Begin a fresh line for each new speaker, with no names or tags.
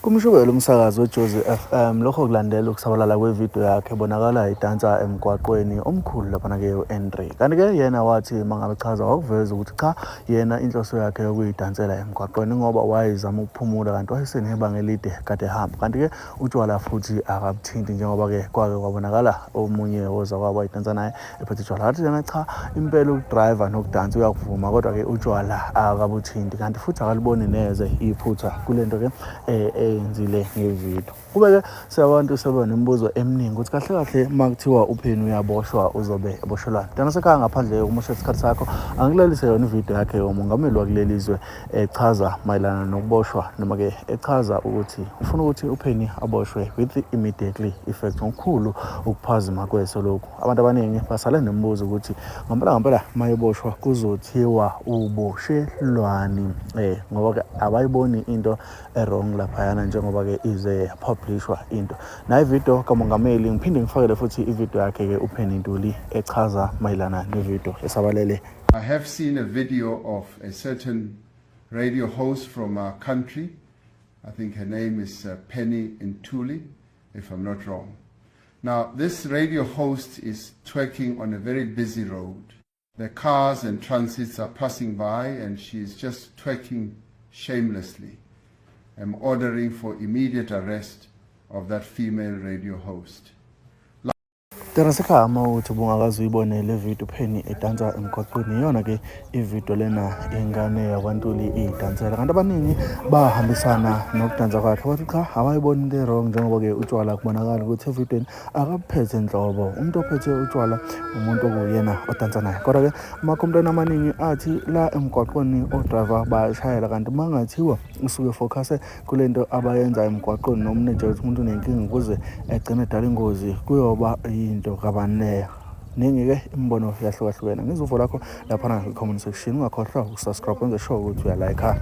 Kumshubelo umsakazo weJozi FM lokho kulandela ukusabalala kwevidiyo yakhe ebonakala idansa emgwaqweni omkhulu lapha ke u-N3. Kanti ke yena wathi mangabe chaza wakuveza ukuthi cha yena inhloso yakhe yokuyidansela emgwaqweni ngoba wayezama ukuphumula kanti wayesenebanga elide kade ehamba. Kanti ke utshwala futhi akabuthinti njengoba ke kwake kwabonakala omunye woza kwabo wayidansa naye ephethe utshwala. Wathi yena cha impela ukudriver nokudansa uyakuvuma kodwa ke utshwala akabuthinti kanti futhi akaliboni neze iphutha kulento ke eyenzile ngevidiyo. Kube ke sabantu sebanemibuzo eminingi ukuthi kahle kahle makuthiwa uPenny uyaboshwa uzobe eboshelwana. Dana sekhaya ngaphandle umusha isikhathi sakho angilalise yona ividiyo yakhe yomongameli wakulelizwe echaza mayelana nokuboshwa noma ke echaza ukuthi ufuna ukuthi uPenny aboshwe with immediately effect. Ngokukhulu ukuphazima kweso lokhu. Abantu abaningi basale nemibuzo ukuthi ngempela mayeboshwa kuzothiwa uboshelwani ngoba ke abayiboni into wrong laphayana njengoba ke ize publishwa into. Na ividiyo kamongameli ngiphinde ngifakele futhi ividiyo yakhe ke uPenny Ntuli echaza mayelana nevidiyo esabalele.
I have seen a video of a certain radio host from our country. I think her name is Penny Ntuli, if I'm not wrong. Now, this radio host is twerking on a very busy road. The cars and transits are passing by and she is just twerking shamelessly. I'm ordering for immediate arrest of that female radio host.
Dana sekhaya mawuthi bungakazi uyibone le video Penny edansa emgwaqweni iyona ke ividiyo lena ingane yakwaNtuli idansela kanti abaningi bahambisana nokudansa kwakhe bathi cha abayiboni into wrong njengoba ke utshwala kubonakala ukuthi evidweni akaphethe enhlobo umuntu ophethe utshwala umuntu okuyena odansa naye kodwa ke amakhompeni amaningi athi la emgwaqweni odriver bayashayela kanti mangathiwa usuke focus kulento abayenza emgwaqweni noma nje ukuthi umuntu unenkinga ukuze egcine edala ingozi kuyoba into kabanele ningi ke imbono yahlukahlukene ngizuvo lakho lapha na comment section ungakhohlwa ukusubscribe wenze sure ukuthi uyalike.